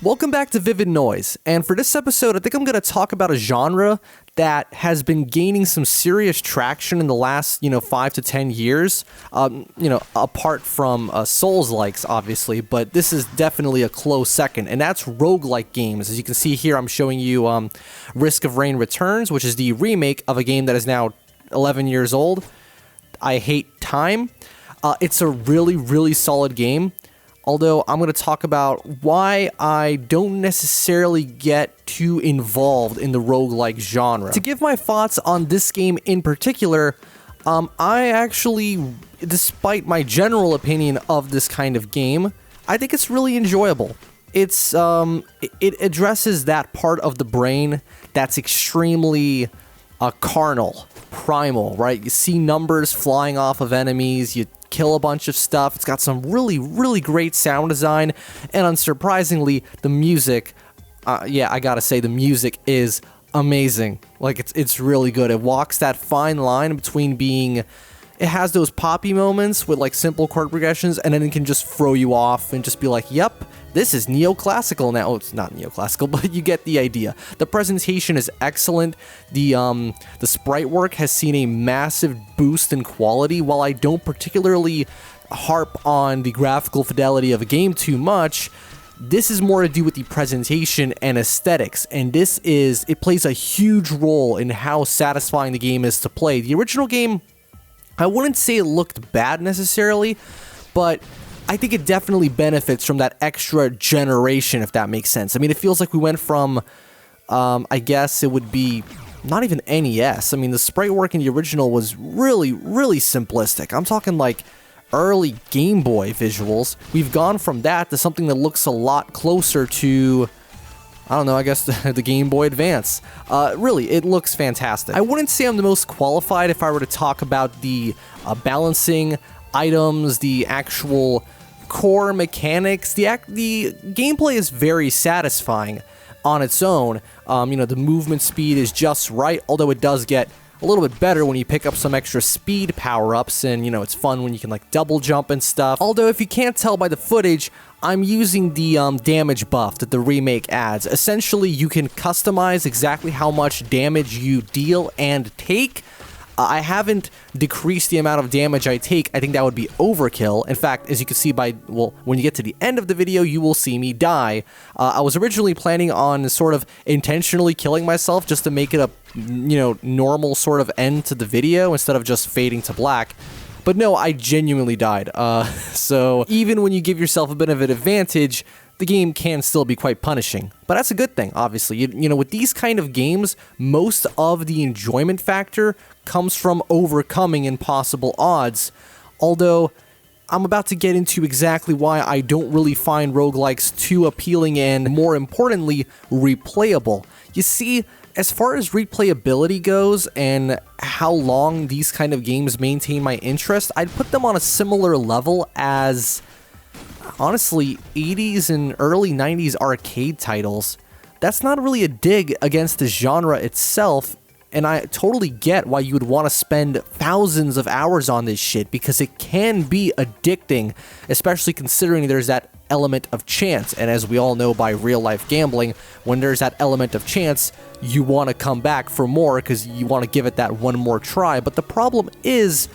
Welcome back to Vivid Noise, and for this episode I think I'm going to talk about a genre that has been gaining some serious traction in the last 5 to 10 years, apart from Souls-likes obviously, but this is definitely a close second, and that's roguelike games. As you can see here, I'm showing you Risk of Rain Returns, which is the remake of a game that is now 11 years old. I hate time. It's a really solid game. Although I'm going to talk about why I don't necessarily get too involved in the roguelike genre. To give my thoughts on this game in particular, I actually, despite my general opinion of this kind of game, I think it's really enjoyable. It addresses that part of the brain that's extremely carnal, primal, right? You see numbers flying off of enemies, you kill a bunch of stuff. It's got some really great sound design, and unsurprisingly, the music, I gotta say, the music is amazing. Like, it's really good. It walks that fine line between being, it has those poppy moments with like simple chord progressions, and then it can just throw you off and just be like, yep, this is neoclassical now. Oh, it's not neoclassical, but you get the idea. The presentation is excellent. The sprite work has seen a massive boost in quality. While I don't particularly harp on the graphical fidelity of a game too much, this is more to do with the presentation and aesthetics, and it plays a huge role in how satisfying the game is to play. The original game, I wouldn't say it looked bad necessarily, but I think it definitely benefits from that extra generation, if that makes sense. I mean, it feels like we went from, I guess it would be not even NES. I mean, the sprite work in the original was really simplistic. I'm talking like early Game Boy visuals. We've gone from that to something that looks a lot closer to, I don't know, I guess the Game Boy Advance. Really, it looks fantastic. I wouldn't say I'm the most qualified if I were to talk about the balancing items, the actual core mechanics. The gameplay is very satisfying on its own. The movement speed is just right, although it does get a little bit better when you pick up some extra speed power-ups, and it's fun when you can like double jump and stuff. Although if you can't tell by the footage, I'm using the damage buff that the remake adds. Essentially, you can customize exactly how much damage you deal and take. I haven't decreased the amount of damage I take. I think that would be overkill. In fact, as you can see when you get to the end of the video, you will see me die. I was originally planning on sort of intentionally killing myself just to make it a, normal sort of end to the video instead of just fading to black. But no, I genuinely died. So even when you give yourself a bit of an advantage, the game can still be quite punishing. But that's a good thing, obviously. With these kind of games, most of the enjoyment factor comes from overcoming impossible odds. Although, I'm about to get into exactly why I don't really find roguelikes too appealing and, more importantly, replayable. You see, as far as replayability goes and how long these kind of games maintain my interest, I'd put them on a similar level as, honestly, 80s and early 90s arcade titles. That's not really a dig against the genre itself, and I totally get why you would want to spend thousands of hours on this shit, because it can be addicting, especially considering there's that element of chance. And as we all know by real-life gambling, when there's that element of chance, you want to come back for more because you want to give it that one more try. But the problem is,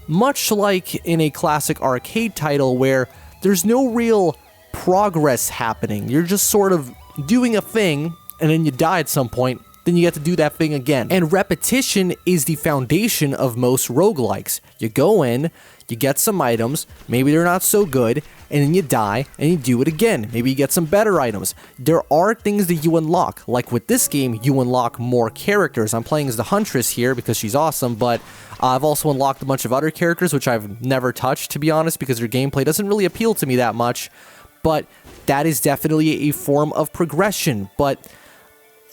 much like in a classic arcade title where there's no real progress happening, you're just sort of doing a thing, and then you die at some point, then you get to do that thing again. And repetition is the foundation of most roguelikes. You go in, you get some items, maybe they're not so good, and then you die, and you do it again. Maybe you get some better items. There are things that you unlock. Like with this game, you unlock more characters. I'm playing as the Huntress here because she's awesome, but I've also unlocked a bunch of other characters, which I've never touched, to be honest, because their gameplay doesn't really appeal to me that much. But that is definitely a form of progression. But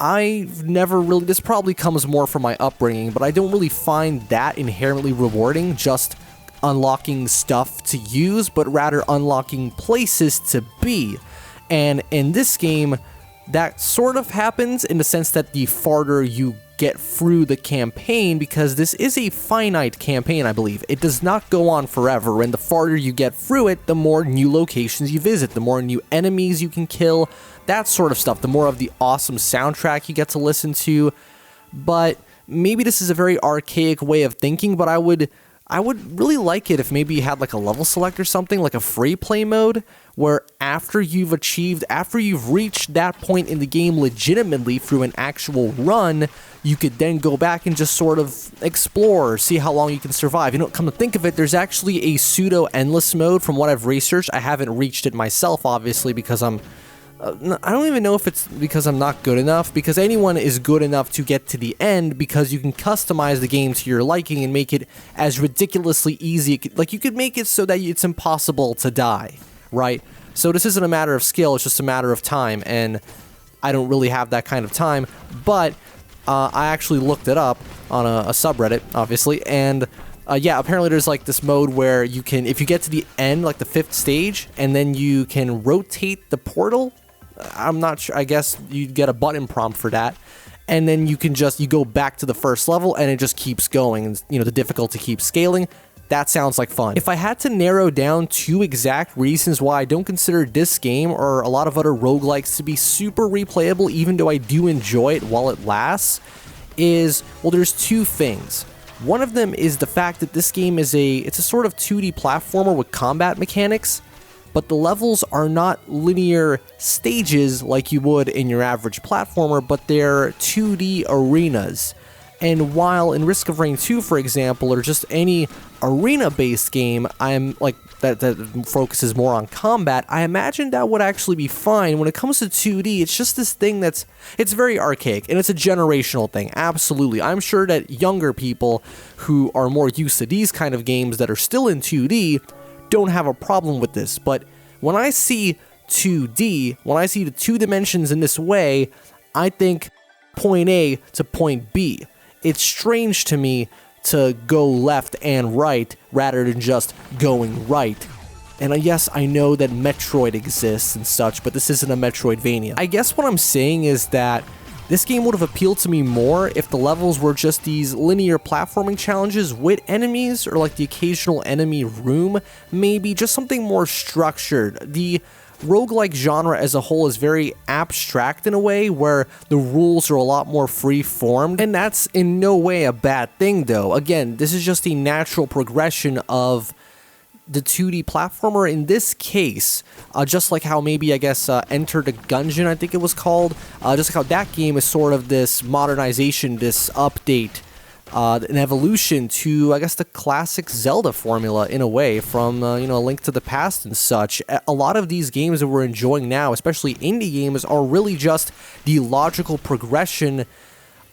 I've never really, this probably comes more from my upbringing, but I don't really find that inherently rewarding, just unlocking stuff to use, but rather unlocking places to be. And in this game, that sort of happens in the sense that the farther you get through the campaign, because this is a finite campaign, I believe. It does not go on forever, and the farther you get through it, the more new locations you visit, the more new enemies you can kill, that sort of stuff, the more of the awesome soundtrack you get to listen to. But maybe this is a very archaic way of thinking, but I would really like it if maybe you had like a level select or something, like a free play mode, where after you've reached that point in the game legitimately through an actual run, you could then go back and just sort of explore, see how long you can survive. You know, come to think of it, there's actually a pseudo endless mode from what I've researched. I haven't reached it myself, obviously, because I don't even know if it's because I'm not good enough, because anyone is good enough to get to the end, because you can customize the game to your liking and make it as ridiculously easy. Like, you could make it so that it's impossible to die, right? So this isn't a matter of skill, it's just a matter of time, and I don't really have that kind of time. But I actually looked it up on a subreddit, obviously, and yeah, apparently there's like this mode where you can, if you get to the end, like the 5th stage, and then you can rotate the portal. I'm not sure, I guess you get a button prompt for that, and then you go back to the first level, and it just keeps going, and you know, the difficulty keeps scaling. That sounds like fun. If I had to narrow down 2 exact reasons why I don't consider this game or a lot of other roguelikes to be super replayable, even though I do enjoy it while it lasts, is, well, there's 2 things. One of them is the fact that this game is it's a sort of 2D platformer with combat mechanics, but the levels are not linear stages like you would in your average platformer, but they're 2D arenas. And while in Risk of Rain 2, for example, or just any arena-based game, I'm like that focuses more on combat, I imagine that would actually be fine. When it comes to 2D, it's just this thing it's very archaic, and it's a generational thing, absolutely. I'm sure that younger people who are more used to these kind of games that are still in 2D don't have a problem with this, but when I see 2D, when I see the 2 dimensions in this way, I think point A to point B. It's strange to me to go left and right rather than just going right. And yes, I know that Metroid exists and such, but this isn't a Metroidvania. I guess what I'm saying is that this game would have appealed to me more if the levels were just these linear platforming challenges with enemies, or like the occasional enemy room, maybe just something more structured. The roguelike genre as a whole is very abstract in a way, where the rules are a lot more free-formed, and that's in no way a bad thing, though. Again, this is just a natural progression of the 2D platformer in this case, just like how maybe, I guess, Enter the Gungeon, I think it was called, just like how that game is sort of this modernization, this update, an evolution to, I guess, the classic Zelda formula in a way, from, you know, A Link to the Past and such. A lot of these games that we're enjoying now, especially indie games, are really just the logical progression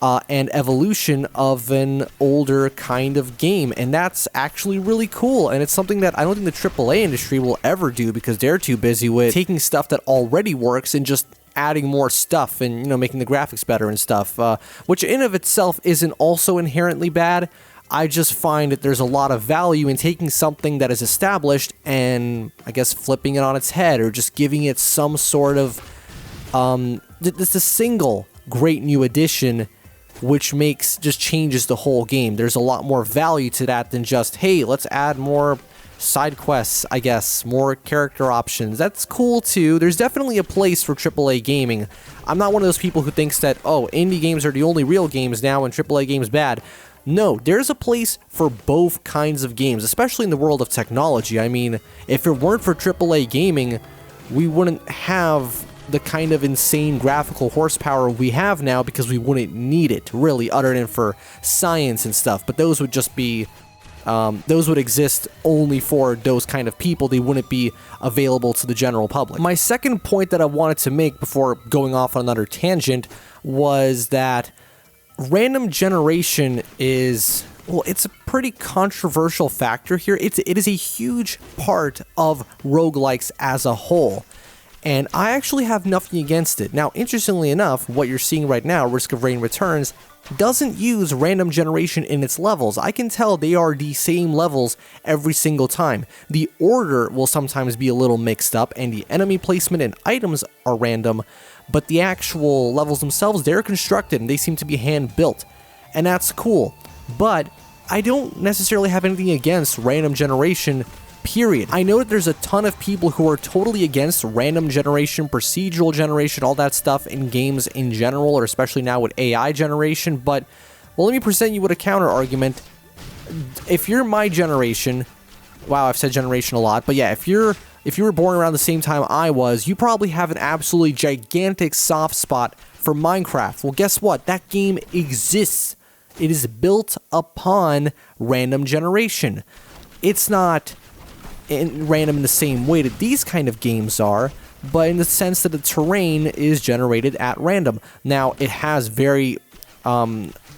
and evolution of an older kind of game, and that's actually really cool, and it's something that I don't think the AAA industry will ever do, because they're too busy with taking stuff that already works and just adding more stuff and, you know, making the graphics better and stuff, which in of itself isn't also inherently bad. I just find that there's a lot of value in taking something that is established and, I guess, flipping it on its head, or just giving it some sort of just a single great new addition, which just changes the whole game. There's a lot more value to that than just, hey, let's add more side quests, I guess, more character options. That's cool too. There's definitely a place for AAA gaming. I'm not one of those people who thinks that, oh, indie games are the only real games now and AAA games bad. No, there's a place for both kinds of games, especially in the world of technology. I mean, if it weren't for AAA gaming, we wouldn't have the kind of insane graphical horsepower we have now, because we wouldn't need it, really, other than for science and stuff. But those would just be, those would exist only for those kind of people. They wouldn't be available to the general public. My second point that I wanted to make before going off on another tangent was that random generation is, well, it's a pretty controversial factor here. It is a huge part of roguelikes as a whole. and I actually have nothing against it. Now, interestingly enough, what you're seeing right now, Risk of Rain Returns, doesn't use random generation in its levels. I can tell they are the same levels every single time. The order will sometimes be a little mixed up, and the enemy placement and items are random, but the actual levels themselves, they're constructed and they seem to be hand-built, and that's cool. But I don't necessarily have anything against random generation, period. I know that there's a ton of people who are totally against random generation, procedural generation, all that stuff in games in general, or especially now with AI generation, but, well, let me present you with a counter argument. If you're my generation, wow, I've said generation a lot, but yeah, if you were born around the same time I was, you probably have an absolutely gigantic soft spot for Minecraft. Well, guess what? That game exists. It is built upon random generation. It's not random in the same way that these kind of games are, but in the sense that the terrain is generated at random. Now, it has very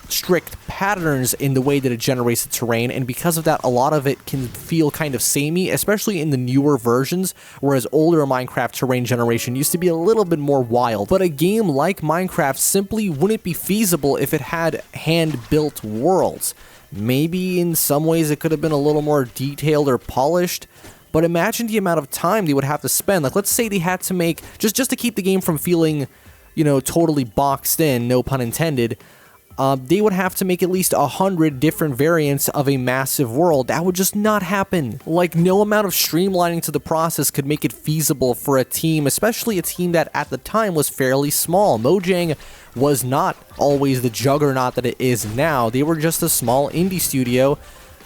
strict patterns in the way that it generates the terrain, and because of that, a lot of it can feel kind of samey, especially in the newer versions, whereas older Minecraft terrain generation used to be a little bit more wild. But a game like Minecraft simply wouldn't be feasible if it had hand-built worlds. Maybe in some ways it could have been a little more detailed or polished, but imagine the amount of time they would have to spend. Like, let's say they had to make, just to keep the game from feeling, you know, totally boxed in, no pun intended, they would have to make at least 100 different variants of a massive world. That would just not happen. Like, no amount of streamlining to the process could make it feasible for a team, especially a team that at the time was fairly small. Mojang was not always the juggernaut that it is now. They were just a small indie studio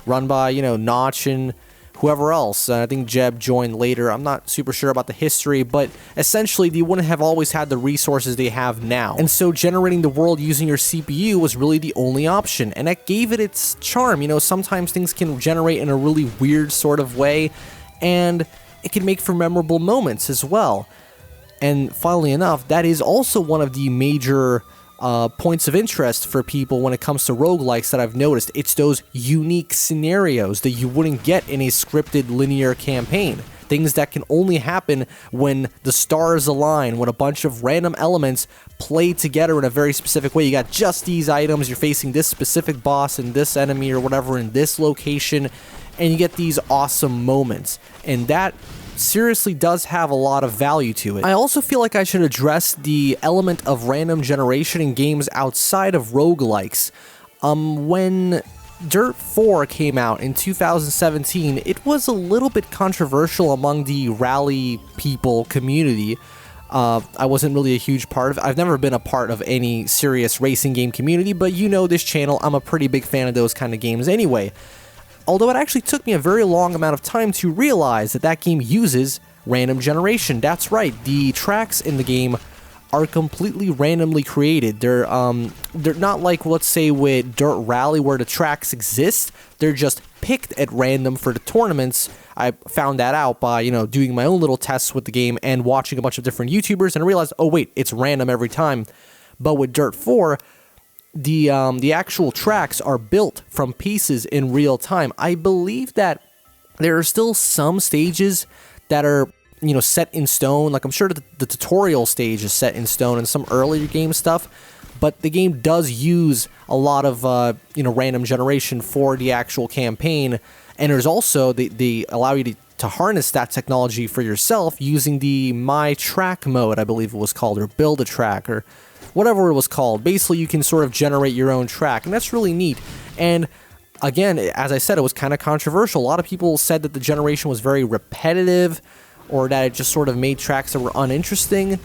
run by, you know, Notch and whoever else. I think Jeb joined later. I'm not super sure about the history, but essentially they wouldn't have always had the resources they have now. And so generating the world using your CPU was really the only option, and that gave it its charm. You know, sometimes things can generate in a really weird sort of way, and it can make for memorable moments as well. And funnily enough, that is also one of the major points of interest for people when it comes to roguelikes that I've noticed. It's those unique scenarios that you wouldn't get in a scripted linear campaign. Things that can only happen when the stars align, when a bunch of random elements play together in a very specific way. You got just these items, you're facing this specific boss and this enemy or whatever in this location, and you get these awesome moments. And that seriously does have a lot of value to it. I also feel like I should address the element of random generation in games outside of roguelikes. When Dirt 4 came out in 2017, it was a little bit controversial among the rally people community. I wasn't really a huge part of it. I've never been a part of any serious racing game community, but you know this channel, I'm a pretty big fan of those kind of games anyway. Although it actually took me a very long amount of time to realize that that game uses random generation. That's right, the tracks in the game are completely randomly created. They're not like, let's say, with Dirt Rally where the tracks exist. They're just picked at random for the tournaments. I found that out by, you know, doing my own little tests with the game and watching a bunch of different YouTubers, and I realized, oh wait, it's random every time. But with Dirt 4, the actual tracks are built from pieces in real time. I believe that there are still some stages that are, you know, set in stone. Like, I'm sure that the tutorial stage is set in stone and some earlier game stuff, but the game does use a lot of, you know, random generation for the actual campaign. And there's also, they allow you to harness that technology for yourself using the My Track mode, I believe it was called, or Build a Track, or whatever it was called. Basically, you can sort of generate your own track, and that's really neat. And again, as I said, it was kind of controversial. A lot of people said that the generation was very repetitive, or that it just sort of made tracks that were uninteresting.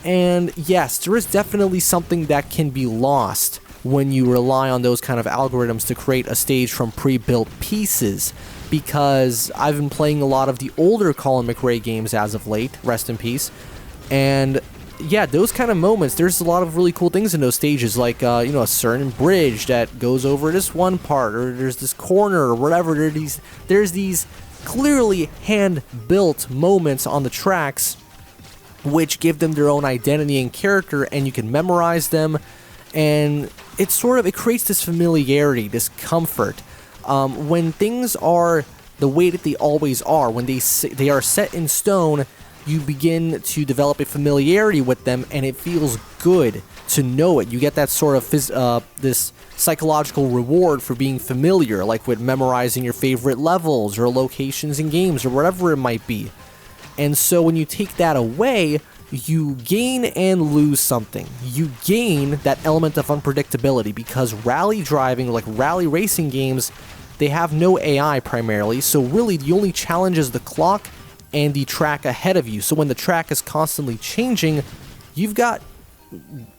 And yes, there is definitely something that can be lost when you rely on those kind of algorithms to create a stage from pre-built pieces, because I've been playing a lot of the older Colin McRae games as of late, rest in peace, and yeah, those kind of moments, there's a lot of really cool things in those stages, like, you know, a certain bridge that goes over this one part, or there's this corner, or whatever. There's these clearly hand-built moments on the tracks which give them their own identity and character, and you can memorize them, and it creates this familiarity, this comfort. When things are the way that they always are, when they are set in stone, you begin to develop a familiarity with them, and it feels good to know it. You get that sort of this psychological reward for being familiar, like with memorizing your favorite levels or locations in games or whatever it might be. And so when you take that away, you gain and lose something. You gain that element of unpredictability, because rally driving, like rally racing games, they have no AI primarily, so really the only challenge is the clock and the track ahead of you. So when the track is constantly changing, you've got,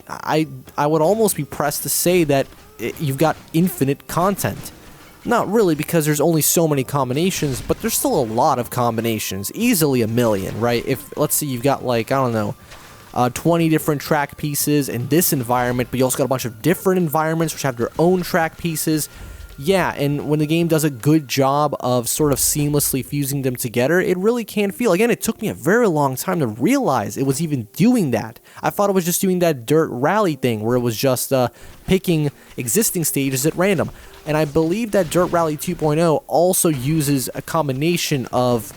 I would almost be pressed to say that you've got infinite content. Not really, because there's only so many combinations, but there's still a lot of combinations. Easily a million, right? If, let's say you've got, like, I don't know, 20 different track pieces in this environment, but you also got a bunch of different environments which have their own track pieces. Yeah, and when the game does a good job of sort of seamlessly fusing them together, it really can feel. Again, it took me a very long time to realize it was even doing that. I thought it was just doing that dirt rally thing where it was just picking existing stages at random. And I believe that Dirt Rally 2.0 also uses a combination of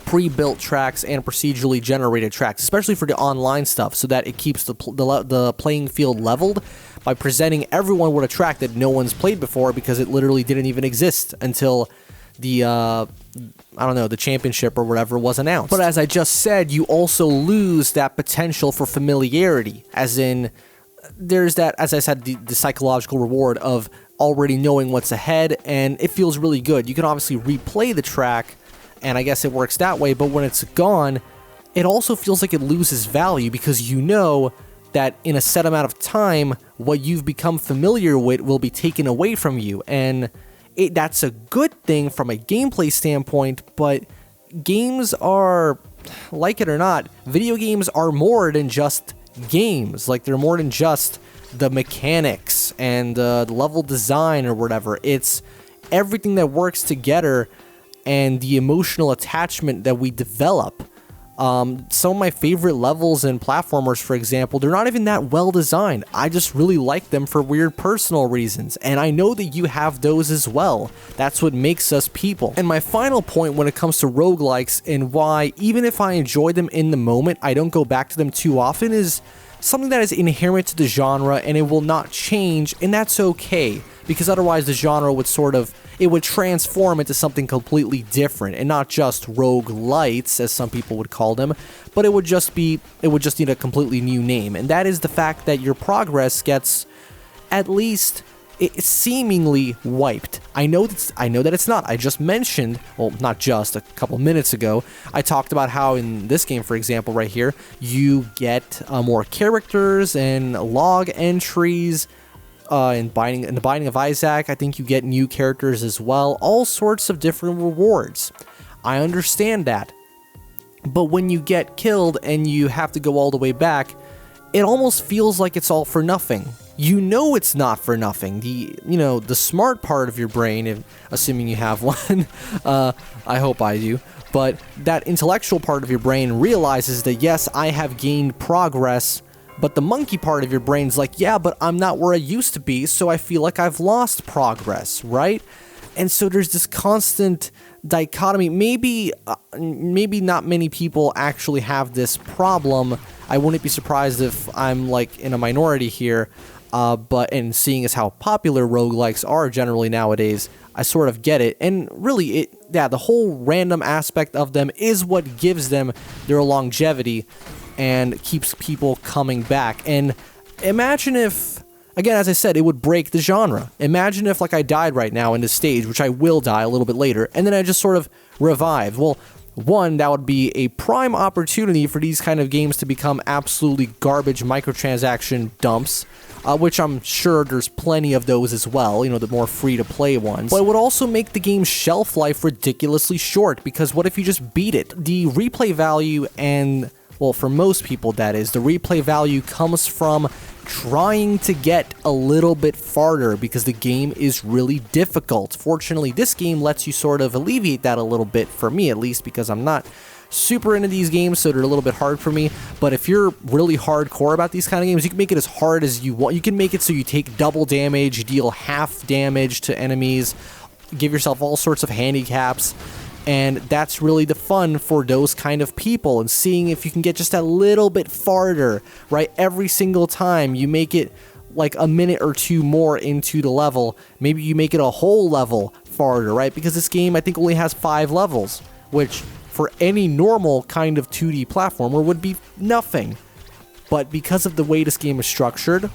pre-built tracks and procedurally generated tracks, especially for the online stuff, so that it keeps the playing field leveled by presenting everyone with a track that no one's played before, because it literally didn't even exist until the I don't know, the championship or whatever was announced. But as I just said, you also lose that potential for familiarity, as in there's that, as I said, the psychological reward of already knowing what's ahead, and it feels really good. You can obviously replay the track, and I guess it works that way, but when it's gone, it also feels like it loses value, because you know that in a set amount of time, what you've become familiar with will be taken away from you, and that's a good thing from a gameplay standpoint. But games are, like it or not, video games are more than just games. Like, they're more than just the mechanics and the level design or whatever. It's everything that works together and the emotional attachment that we develop. Some of my favorite levels in platformers, for example, they're not even that well designed. I just really like them for weird personal reasons, and I know that you have those as well. That's what makes us people. And my final point when it comes to roguelikes, and why, even if I enjoy them in the moment, I don't go back to them too often, is something that is inherent to the genre, and it will not change, and that's okay, because otherwise the genre would it would transform into something completely different, and not just roguelites, as some people would call them, but it would just need a completely new name, and that is the fact that your progress gets, at least, seemingly wiped. I know that it's not. I just mentioned, well, not just, a couple minutes ago, I talked about how in this game, for example, right here, you get more characters and log entries. In the Binding of Isaac, I think you get new characters as well, all sorts of different rewards. I understand that. But when you get killed and you have to go all the way back, it almost feels like it's all for nothing. You know it's not for nothing. The smart part of your brain, assuming you have one, I hope I do, but that intellectual part of your brain realizes that, yes, I have gained progress. But the monkey part of your brain's like, yeah, but I'm not where I used to be, so I feel like I've lost progress, right? And so there's this constant dichotomy. Maybe not many people actually have this problem. I wouldn't be surprised if I'm, like, in a minority here, and seeing as how popular roguelikes are generally nowadays, I sort of get it. And really, the whole random aspect of them is what gives them their longevity and keeps people coming back. And imagine if, again, as I said, it would break the genre. Imagine if, like, I died right now in this stage, which I will die a little bit later, and then I just sort of revived. Well, one, that would be a prime opportunity for these kind of games to become absolutely garbage microtransaction dumps, which I'm sure there's plenty of those as well, the more free-to-play ones. But it would also make the game's shelf life ridiculously short, because what if you just beat it? The replay value and, well, for most people, that is, the replay value comes from trying to get a little bit farther, because the game is really difficult. Fortunately, this game lets you sort of alleviate that a little bit, for me at least, because I'm not super into these games, so they're a little bit hard for me. But if you're really hardcore about these kind of games, you can make it as hard as you want. You can make it so you take double damage, deal half damage to enemies, give yourself all sorts of handicaps. And that's really the fun for those kind of people, and seeing if you can get just a little bit farther, right? Every single time you make it like a minute or two more into the level, maybe you make it a whole level farther, right? Because this game, I think, only has 5 levels, which for any normal kind of 2D platformer would be nothing. But because of the way this game is structured,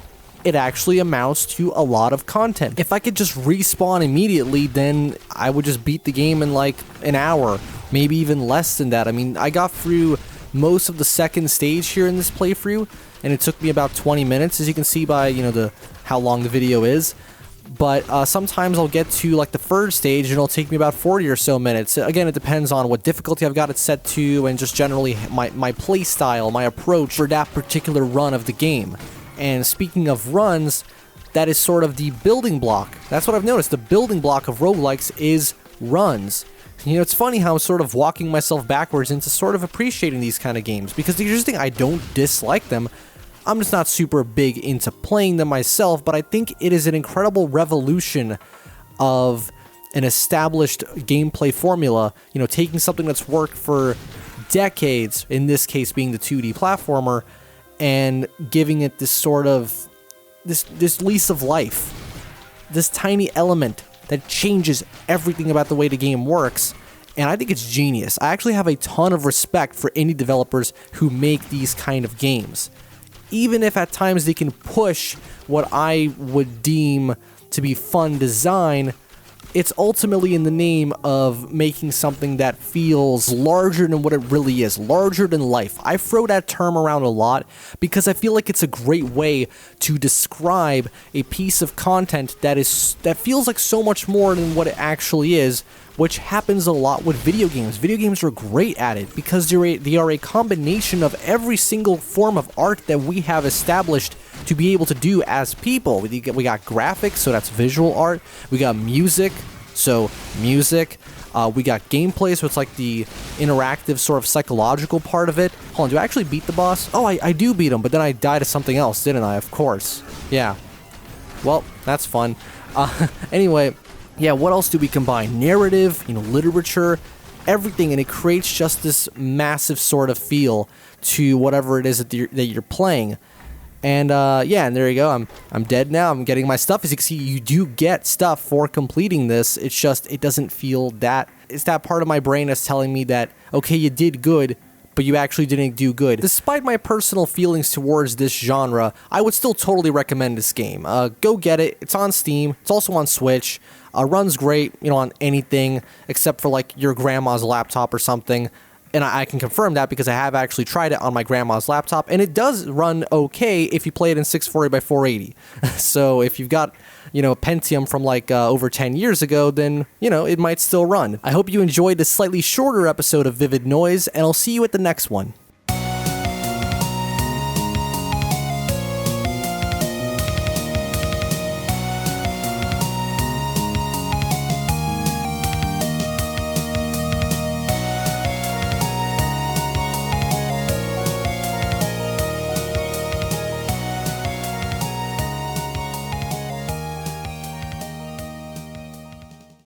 it actually amounts to a lot of content. If I could just respawn immediately, then I would just beat the game in like an hour, maybe even less than that. I mean, I got through most of the second stage here in this playthrough, and it took me about 20 minutes, as you can see by, how long the video is. But sometimes I'll get to like the third stage and it'll take me about 40 or so minutes. Again, it depends on what difficulty I've got it set to, and just generally my play style, my approach for that particular run of the game. And speaking of runs, that is sort of the building block. That's what I've noticed. The building block of roguelikes is runs. It's funny how I'm sort of walking myself backwards into sort of appreciating these kind of games, because the interesting thing, I don't dislike them. I'm just not super big into playing them myself, but I think it is an incredible revolution of an established gameplay formula, taking something that's worked for decades, in this case being the 2D platformer, and giving it this sort of, this lease of life, this tiny element that changes everything about the way the game works. And I think it's genius. I actually have a ton of respect for indie developers who make these kind of games. Even if at times they can push what I would deem to be fun design, it's ultimately in the name of making something that feels larger than what it really is, larger than life. I throw that term around a lot because I feel like it's a great way to describe a piece of content that feels like so much more than what it actually is, which happens a lot with video games. Video games are great at it because they are a combination of every single form of art that we have established to be able to do as people. We got graphics, so that's visual art. We got music, so music. We got gameplay, so it's like the interactive sort of psychological part of it. Hold on, do I actually beat the boss? Oh, I do beat him, but then I died to something else, didn't I? Of course. Yeah. Well, that's fun. Anyway, yeah, what else do we combine? Narrative, literature, everything, and it creates just this massive sort of feel to whatever it is that you're playing. And yeah, and there you go. I'm dead now. I'm getting my stuff. As you can see, you do get stuff for completing this. It's just, it doesn't feel that. It's that part of my brain that's telling me that, okay, you did good, but you actually didn't do good. Despite my personal feelings towards this genre, I would still totally recommend this game. Go get it. It's on Steam. It's also on Switch. Runs great, on anything except for like your grandma's laptop or something. And I can confirm that because I have actually tried it on my grandma's laptop, and it does run okay if you play it in 640 by 480. So if you've got, Pentium from like over 10 years ago, then, it might still run. I hope you enjoyed this slightly shorter episode of Vivid Noise, and I'll see you at the next one.